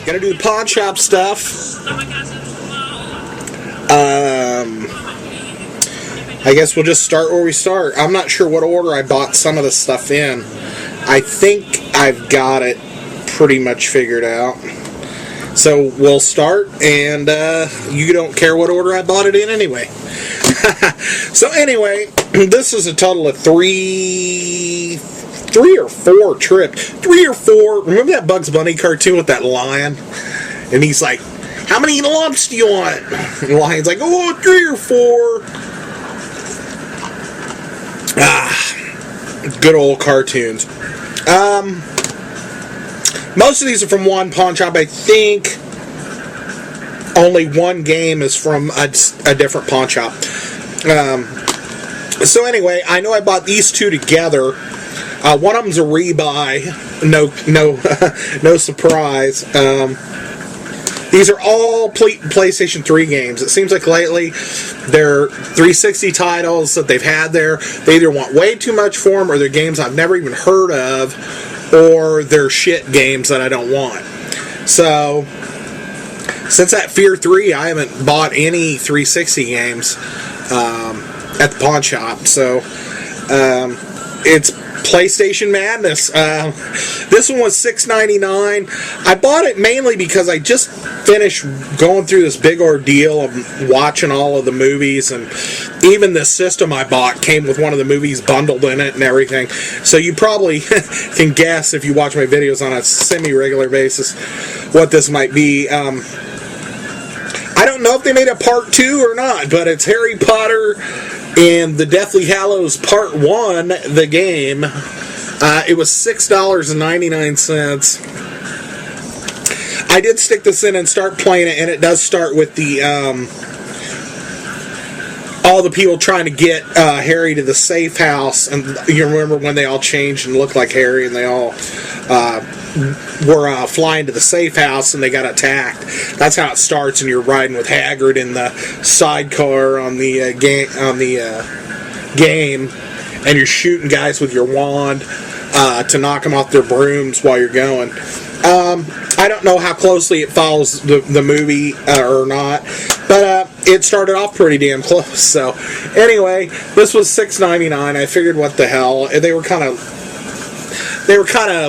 Gotta do the Pawnshop stuff. I guess we'll just start where we start. I'm not sure what order I bought some of the stuff in. I think I've got it pretty much figured out. So we'll start, and you don't care what order I bought it in anyway. So anyway, this is a total of three or four trips. 3 or 4. Remember that Bugs Bunny cartoon with that lion? And he's like, how many lumps do you want? And the lion's like, oh, 3 or 4. Good old cartoons. Most of these are from one pawn shop. I think only one game is from a different pawn shop. So anyway, I know I bought these two together. One of them's a rebuy. No surprise. These are all PlayStation 3 games. It seems like lately they're 360 titles that they've had there. They either want way too much for them, or they're games I've never even heard of, or they're shit games that I don't want. So, since that Fear 3, I haven't bought any 360 games at the pawn shop. So, it's PlayStation Madness. This one was $6.99. I bought it mainly because I just finished going through this big ordeal of watching all of the movies, and even the system I bought came with one of the movies bundled in it and everything. So you probably can guess, if you watch my videos on a semi-regular basis, what this might be. I don't know if they made a part 2 or not, but it's Harry Potter and the Deathly Hallows Part 1, the game. It was $6.99. I did stick this in and start playing it, and it does start with the all the people trying to get Harry to the safe house. And you remember when they all changed and looked like Harry, and they all were flying to the safe house, and they got attacked. That's how it starts, and you're riding with Hagrid in the sidecar on the game, and you're shooting guys with your wand to knock them off their brooms while you're going. I don't know how closely it follows the movie or not, but it started off pretty damn close. So anyway, this was $6.99. I figured, what the hell? They were kind of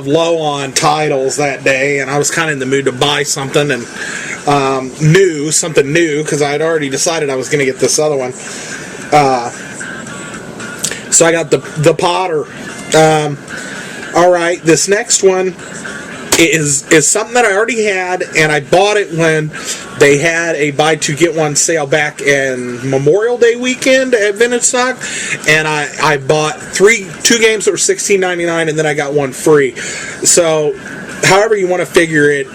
low on titles that day, and I was kind of in the mood to buy something and something new, because I had already decided I was going to get this other one. So I got the Potter. All right, this next one is something that I already had, and I bought it when they had a buy two get one sale back in Memorial Day weekend at Vintage Stock, and I bought two games that were $16.99, and then I got one free. So however you want to figure it,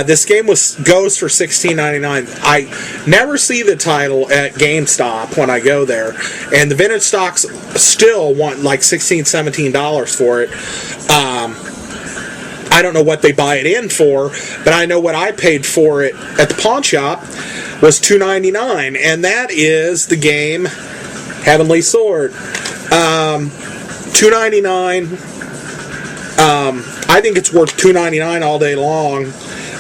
this game goes for $16.99. I never see the title at GameStop when I go there, and the Vintage Stocks still want like $16, $17 for it. I don't know what they buy it in for, but I know what I paid for it at the pawn shop was $2.99, and that is the game Heavenly Sword. $2.99. I think it's worth $2.99 all day long.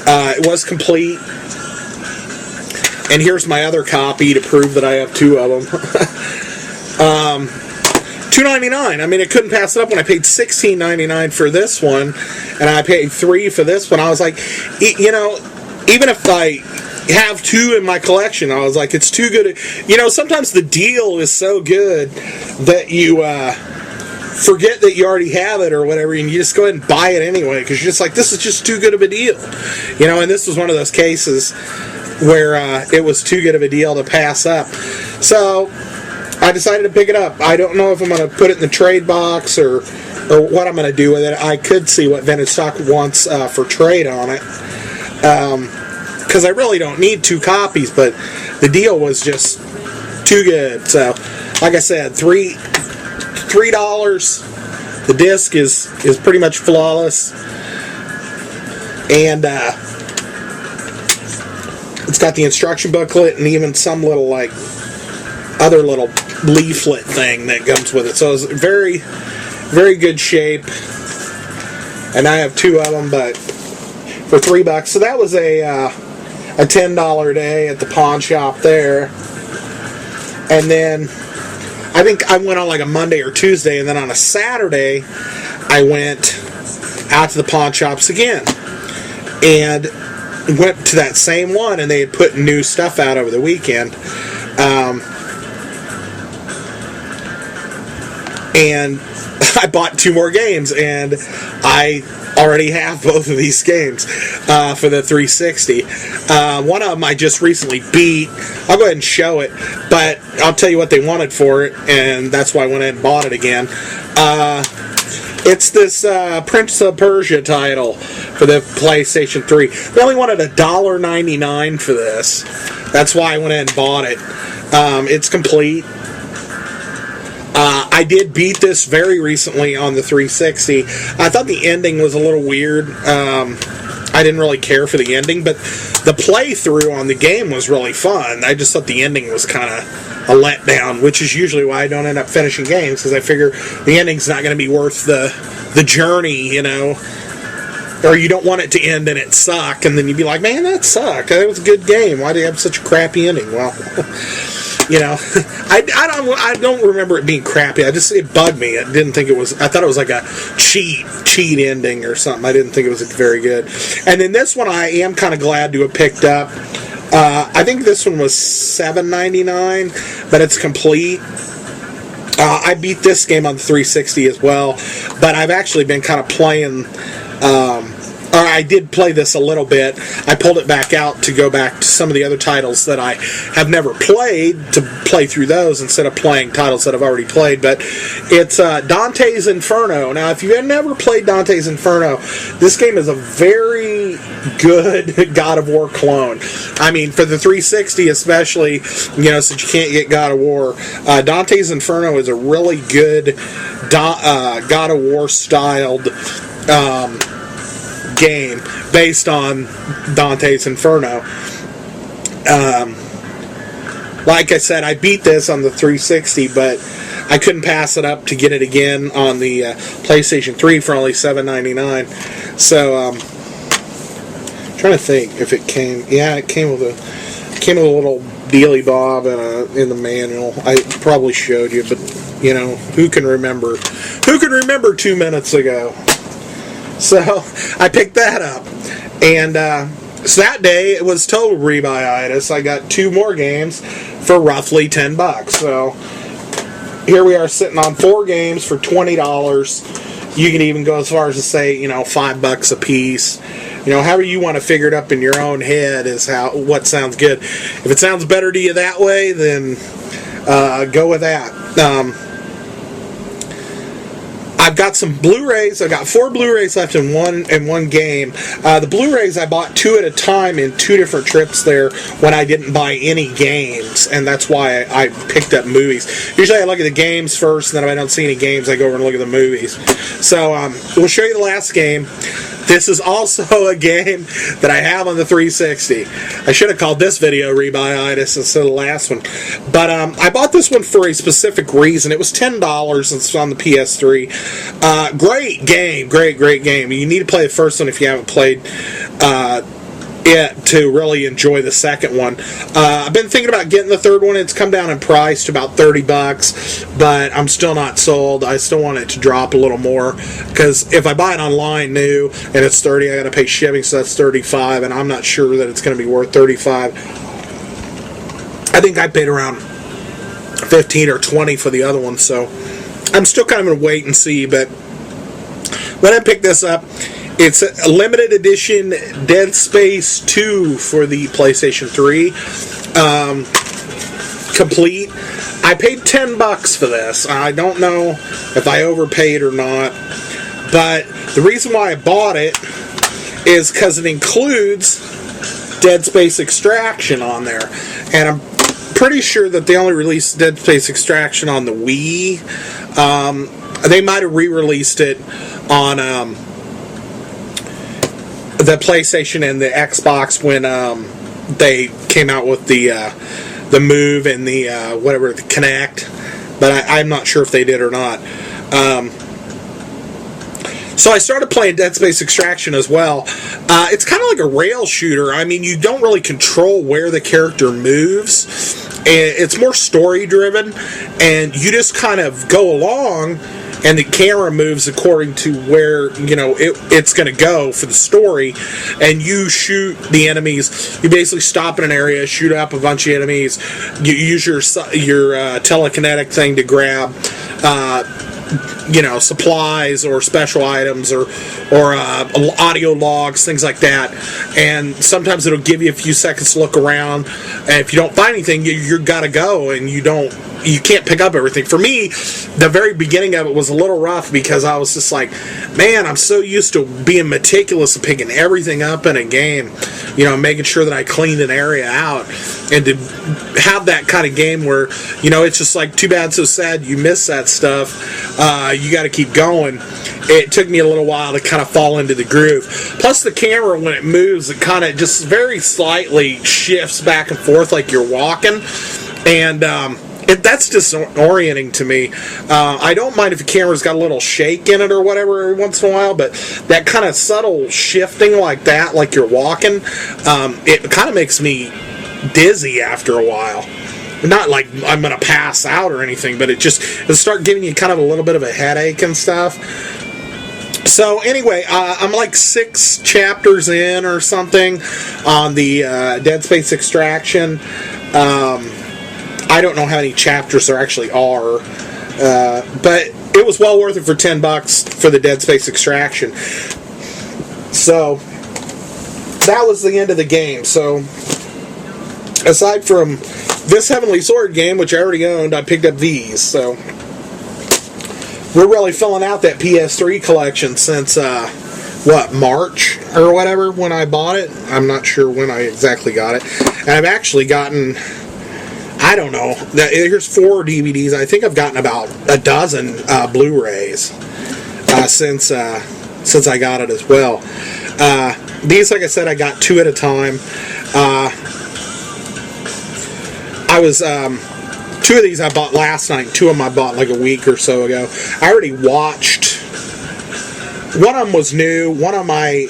It was complete, and here's my other copy to prove that I have two of them. $2.99. I mean, I couldn't pass it up when I paid $16.99 for this one, and I paid $3 for this one. I was like, you know, even if I have two in my collection, I was like, it's too good. You know, sometimes the deal is so good that you forget that you already have it or whatever, and you just go ahead and buy it anyway, because you're just like, this is just too good of a deal. You know, and this was one of those cases where it was too good of a deal to pass up. So I decided to pick it up. I don't know if I'm going to put it in the trade box or what I'm going to do with it. I could see what Vintage Stock wants for trade on it, because I really don't need two copies, but the deal was just too good. So, like I said, $3. The disc is pretty much flawless, and it's got the instruction booklet and even some little like other little leaflet thing that comes with it. So it's very, very good shape. And I have two of them, but for $3. So that was a $10 day at the pawn shop there. And then I think I went on like a Monday or Tuesday, and then on a Saturday I went out to the pawn shops again and went to that same one, and they had put new stuff out over the weekend. And I bought 2 more games, and I already have both of these games for the 360. One of them I just recently beat. I'll go ahead and show it, but I'll tell you what they wanted for it, and that's why I went ahead and bought it again. It's this Prince of Persia title for the PlayStation 3. They only wanted $1.99 for this. That's why I went ahead and bought it. It's complete. I did beat this very recently on the 360. I thought the ending was a little weird. I didn't really care for the ending, but the playthrough on the game was really fun. I just thought the ending was kind of a letdown, which is usually why I don't end up finishing games, because I figure the ending's not going to be worth the journey, you know. Or you don't want it to end and it suck, and then you'd be like, man, that sucked. That was a good game. Why do you have such a crappy ending? Well, you know, I don't remember it being crappy. It bugged me. I didn't think it was. I thought it was like a cheat ending or something. I didn't think it was very good. And then this one, I am kind of glad to have picked up. I think this one was $7.99, but it's complete. I beat this game on the 360 as well, but I've actually been kind of playing. Or I did play this a little bit. I pulled it back out to go back to some of the other titles that I have never played, to play through those instead of playing titles that I've already played. But it's Dante's Inferno. Now, if you've never played Dante's Inferno, this game is a very good God of War clone. I mean, for the 360 especially, you know, since you can't get God of War, Dante's Inferno is a really good God of War styled game based on Dante's Inferno. Like I said, I beat this on the 360, but I couldn't pass it up to get it again on the PlayStation 3 for only $7.99. So, trying to think if it came. Yeah, it came with a little dealy bob in the manual. I probably showed you, but you know, who can remember? Who can remember 2 minutes ago? So I picked that up, and so that day it was total rebuyitis. I got 2 more games for roughly $10. So here we are sitting on 4 games for $20. You can even go as far as to say, you know, $5 a piece. You know, however you want to figure it up in your own head is what sounds good. If it sounds better to you that way, then go with that. I've got some Blu-rays. I've got 4 Blu-rays left in one game. The Blu-rays I bought 2 at a time in 2 different trips there when I didn't buy any games, and that's why I picked up movies. Usually I look at the games first, and then if I don't see any games, I go over and look at the movies. So we'll show you the last game. This is also a game that I have on the 360. I should have called this video Rebuyitis instead of the last one. But I bought this one for a specific reason. It was $10 and it's on the PS3. Great game. Great game. You need to play the first one if you haven't played it to really enjoy the second one. I've been thinking about getting the third one. It's come down in price to about $30, but I'm still not sold. I still want it to drop a little more, because if I buy it online new and it's $30, I got to pay shipping, so that's $35, and I'm not sure that it's going to be worth $35. I think I paid around $15 or $20 for the other one, so I'm still kind of going to wait and see. But when I picked this up, it's a limited edition Dead Space 2 for the PlayStation 3. Complete. I paid $10 for this. I don't know if I overpaid or not, but the reason why I bought it is because it includes Dead Space Extraction on there. And I'm pretty sure that they only released Dead Space Extraction on the Wii. They might have re-released it on the PlayStation and the Xbox when they came out with the Move and the the Kinect, but I'm not sure if they did or not. So I started playing Dead Space Extraction as well. It's kind of like a rail shooter. I mean, you don't really control where the character moves. It's more story driven, and you just kind of go along, and the camera moves according to where, you know, it's going to go for the story, and you shoot the enemies. You basically stop in an area, shoot up a bunch of enemies. You use your telekinetic thing to grab you know, supplies or special items or audio logs, things like that. And sometimes it'll give you a few seconds to look around, and if you don't find anything, you gotta go, and you can't pick up everything. For me, the very beginning of it was a little rough because I was just like, man, I'm so used to being meticulous and picking everything up in a game, you know, making sure that I cleaned an area out, and to have that kind of game where, you know, it's just like, too bad, so sad, you miss that stuff. You got to keep going. It took me a little while to kind of fall into the groove. Plus, the camera, when it moves, it kind of just very slightly shifts back and forth like you're walking, and that's disorienting to me. I don't mind if the camera's got a little shake in it or whatever every once in a while, but that kind of subtle shifting like that, like you're walking, it kind of makes me dizzy after a while. Not like I'm going to pass out or anything, but it'll start giving you kind of a little bit of a headache and stuff. So anyway, I'm like 6 chapters in or something on the Dead Space Extraction. I don't know how many chapters there actually are, but it was well worth it for $10 for the Dead Space Extraction. So that was the end of the game. So aside from this Heavenly Sword game, which I already owned, I picked up these. So we're really filling out that PS3 collection since, March or whatever when I bought it. I'm not sure when I exactly got it. And I've actually gotten, I don't know, here's 4 DVDs. I think I've gotten about a dozen Blu-rays since I got it as well. These, like I said, I got 2 at a time. I was 2 of these I bought last night. 2 of them I bought like a week or so ago. I already watched. One of them was new. One of them I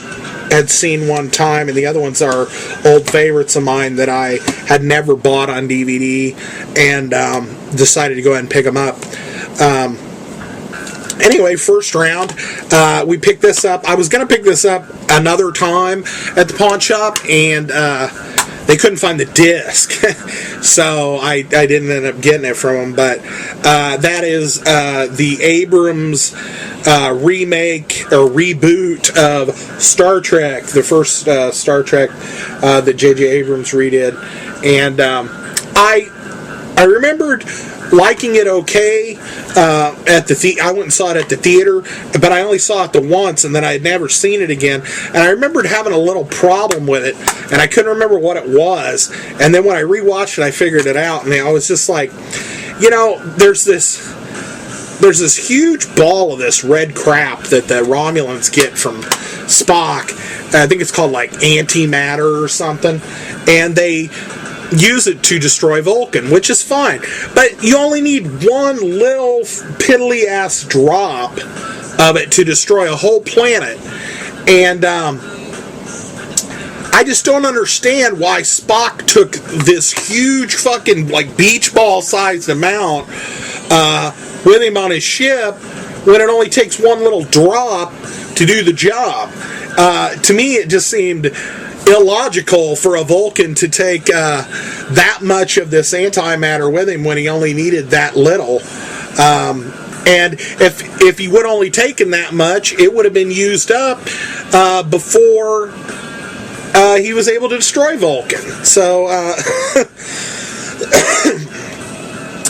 had seen one time, and the other ones are old favorites of mine that I had never bought on DVD, and decided to go ahead and pick them up. Anyway, first round, we picked this up. I was going to pick this up another time at the Pawnshop, and they couldn't find the disc, so I didn't end up getting it from them. But that is the Abrams remake or reboot of Star Trek, the first Star Trek that J.J. Abrams redid, and I remembered liking it okay at the I went and saw it at the theater, but I only saw it the once, and then I had never seen it again. And I remembered having a little problem with it, and I couldn't remember what it was. And then when I rewatched it, I figured it out, and I was just like, you know, there's this huge ball of this red crap that the Romulans get from Spock. I think it's called like antimatter or something, and they use it to destroy Vulcan, which is fine. But you only need one little piddly-ass drop of it to destroy a whole planet. And I just don't understand why Spock took this huge fucking, like, beach ball-sized amount with him on his ship when it only takes one little drop to do the job. To me, it just seemed illogical for a Vulcan to take that much of this antimatter with him when he only needed that little. And if he would only taken that much, it would have been used up before he was able to destroy Vulcan. So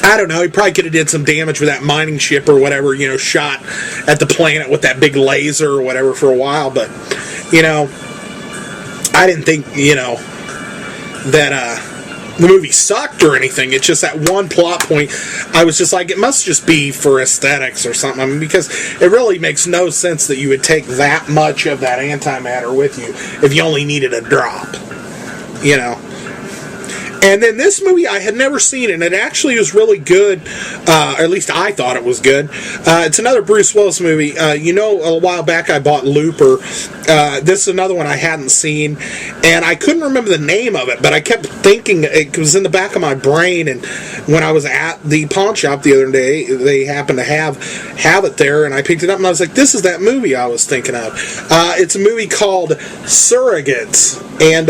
I don't know, he probably could have did some damage with that mining ship or whatever, you know, shot at the planet with that big laser or whatever for a while, but, you know, I didn't think, you know, that the movie sucked or anything. It's just that one plot point, I was just like, it must just be for aesthetics or something. I mean, because it really makes no sense that you would take that much of that antimatter with you if you only needed a drop, you know. And then this movie I had never seen, and it actually was really good. Or at least I thought it was good. It's another Bruce Willis movie. A while back I bought Looper. This is another one I hadn't seen, and I couldn't remember the name of it, but I kept thinking it was in the back of my brain. And when I was at the Pawnshop the other day, they happened to have it there, and I picked it up, and I was like, "This is that movie I was thinking of." It's a movie called Surrogates, and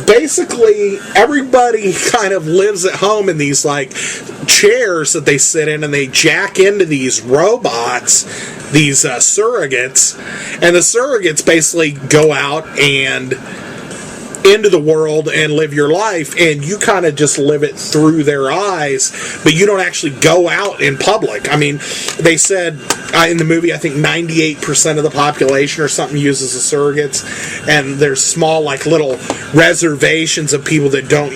basically everybody kind of lives at home in these like chairs that they sit in, and they jack into these robots, these surrogates, and the surrogates basically go out and into the world and live your life, and you kind of just live it through their eyes, but you don't actually go out in public. I mean, they said in the movie, I think 98% of the population or something uses the surrogates, and there's small, like, little reservations of people that don't,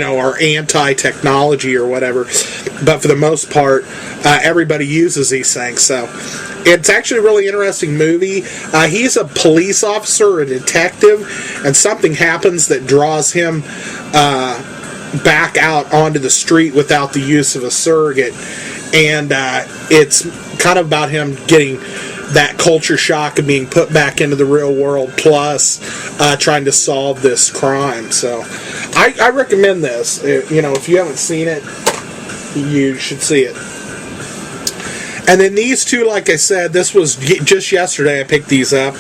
are anti-technology or whatever, but for the most part, everybody uses these things, so it's actually a really interesting movie. He's a police officer, a detective, and something happens that draws him back out onto the street without the use of a surrogate. And it's kind of about him getting that culture shock of being put back into the real world, plus trying to solve this crime. So I recommend this. If you haven't seen it, you should see it. And then these two, like I said, this was just yesterday I picked these up.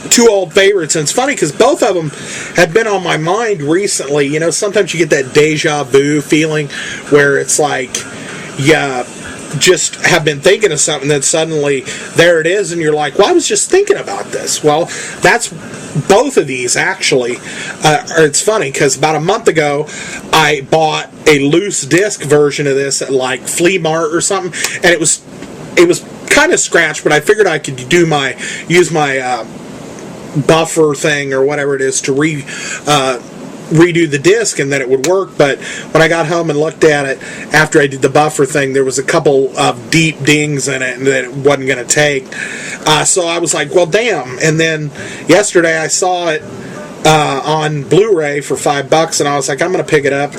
Two old favorites. And it's funny because both of them have been on my mind recently. Sometimes you get that deja vu feeling where it's like, just have been thinking of something, then suddenly there it is, and you're like, well, I was just thinking about this. Well, that's both of these, actually. It's funny, because about a month ago, I bought a loose disc version of this at, like, Flea Mart or something, and it was kind of scratched, but I figured I could use my buffer thing, or whatever it is, to redo the disc, and then it would work. But when I got home and looked at it after I did the buffer thing, there was a couple of deep dings in it, and that it wasn't going to take. So I was like, well, damn. And then yesterday I saw it on Blu-ray for $5, and I was like, I'm going to pick it up.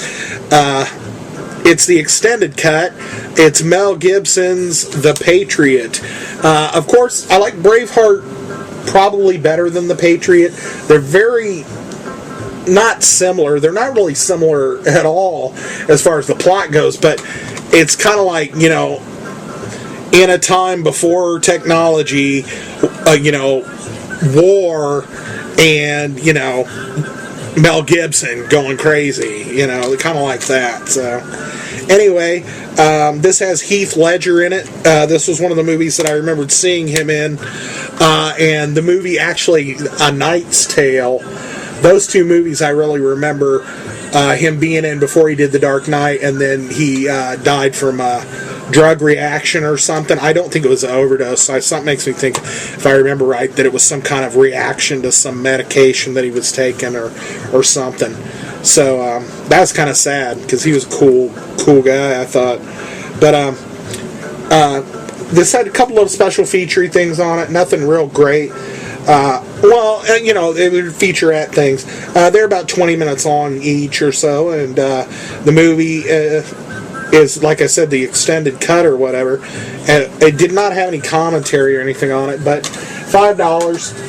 It's the extended cut. It's Mel Gibson's The Patriot. Of course, I like Braveheart probably better than The Patriot. They're very not similar. They're not really similar at all as far as the plot goes, but it's kind of like, in a time before technology, war, and, Mel Gibson going crazy, kind of like that. So, anyway, this has Heath Ledger in it. This was one of the movies that I remembered seeing him in, and the movie actually, A Knight's Tale. Those two movies I really remember him being in before he did The Dark Knight, and then he died from a drug reaction or something. I don't think it was an overdose. Something makes me think, if I remember right, that it was some kind of reaction to some medication that he was taking or something. So that's kind of sad, because he was a cool guy, I thought. But this had a couple of special featurey things on it. Nothing real great. They were featurette things. They're about 20 minutes long each or so, and the movie is, like I said, the extended cut or whatever. It did not have any commentary or anything on it, but $5.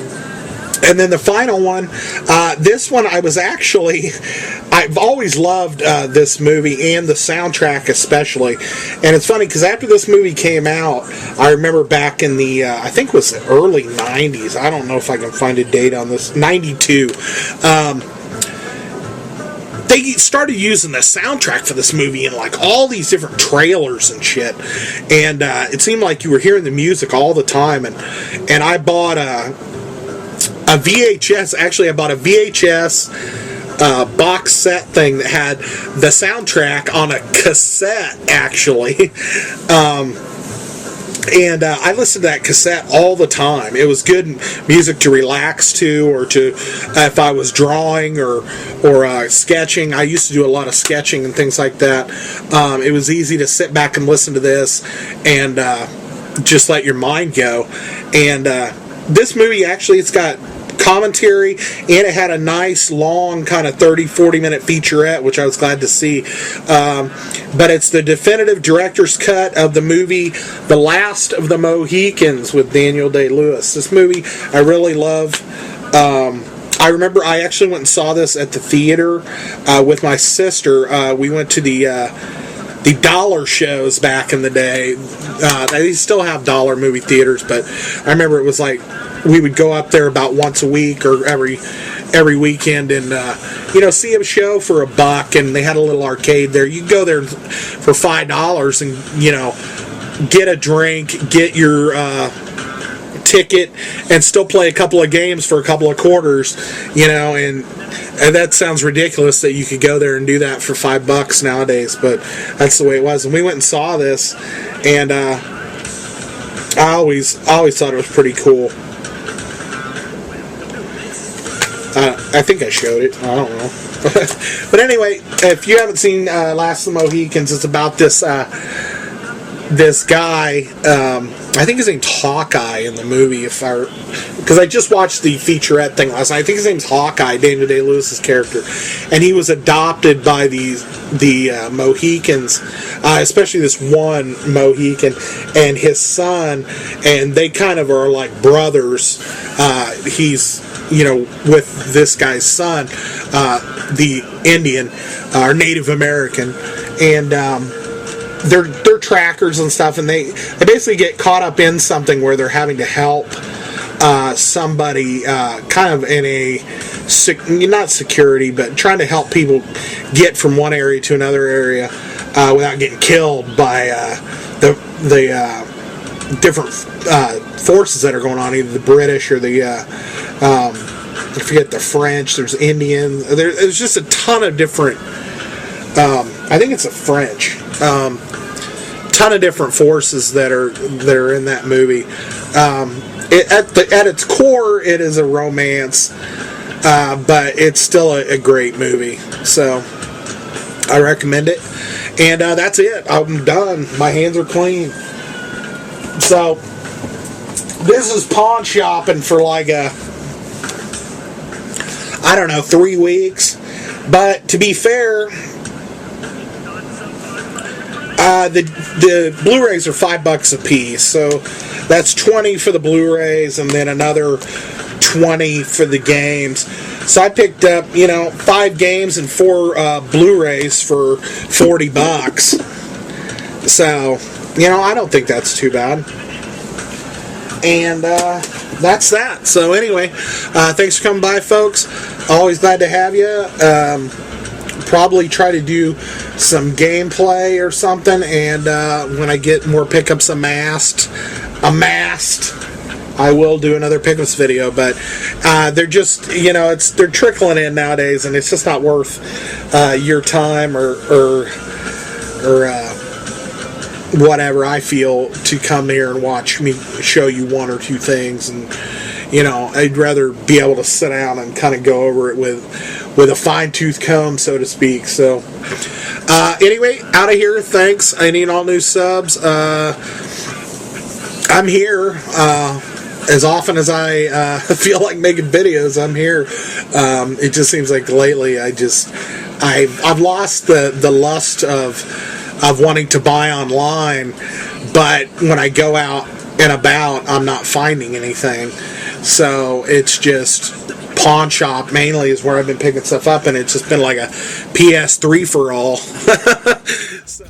And then the final one, this one I've always loved this movie, and the soundtrack especially. And it's funny, because after this movie came out, I remember back in the, I think it was the early 90s, I don't know if I can find a date on this, 92, they started using the soundtrack for this movie in like all these different trailers and shit, and it seemed like you were hearing the music all the time, and I bought a VHS. Actually, I bought a VHS box set thing that had the soundtrack on a cassette, actually. And I listened to that cassette all the time. It was good music to relax to, or to if I was drawing or sketching. I used to do a lot of sketching and things like that. It was easy to sit back and listen to this and just let your mind go. And this movie, actually, it's got commentary, and it had a nice long kind of 30-40 minute featurette, which I was glad to see. But it's the definitive director's cut of the movie The Last of the Mohicans with Daniel Day-Lewis. This movie I really love. I remember I actually went and saw this at the theater with my sister. We went to the dollar shows back in the day. They still have dollar movie theaters, but I remember it was like we would go up there about once a week or every weekend and see a show for $1, and they had a little arcade there. You go there for $5 and get a drink, get your ticket, and still play a couple of games for a couple of quarters, and that sounds ridiculous that you could go there and do that for $5 nowadays, but that's the way it was. And we went and saw this, and I always thought it was pretty cool. I think I showed it. I don't know. But anyway, if you haven't seen Last of the Mohicans, it's about this guy. I think his name's Hawkeye in the movie, because I just watched the featurette thing last night. I think his name's Hawkeye, Daniel Day-Lewis's character, and he was adopted by the Mohicans, especially this one Mohican and his son, and they kind of are like brothers. He's with this guy's son, the Indian or Native American, and they're trackers and stuff, and they basically get caught up in something where they're having to help somebody kind of in a not security, but trying to help people get from one area to another area without getting killed by the different forces that are going on, either the British or the I forget, the French. There's Indians. There's just a ton of different. I think it's a French. Ton of different forces that are in that movie. At its core, it is a romance, but it's still a great movie. So I recommend it. And that's it. I'm done. My hands are clean. So this is pawn shopping for like 3 weeks. But to be fair, the Blu-rays are $5 a piece, so that's $20 for the Blu-rays and then another $20 for the games. So I picked up 5 games and 4 Blu-rays for $40. So I don't think that's too bad. And that's that. So anyway, thanks for coming by, folks. Always glad to have you. Probably try to do some gameplay or something, and when I get more pickups amassed, I will do another pickups video. But they're just they're trickling in nowadays, and it's just not worth your time or whatever I feel to come here and watch me show you 1 or 2 things. And I'd rather be able to sit down and kind of go over it with a fine-tooth comb, so to speak. So anyway, out of here. Thanks. I need all new subs. I'm here as often as I feel like making videos. I'm here. It just seems like lately I've lost the lust of wanting to buy online, but when I go out and about, I'm not finding anything. So it's just Pawnshop mainly is where I've been picking stuff up, and it's just been like a PS3-for-all. So.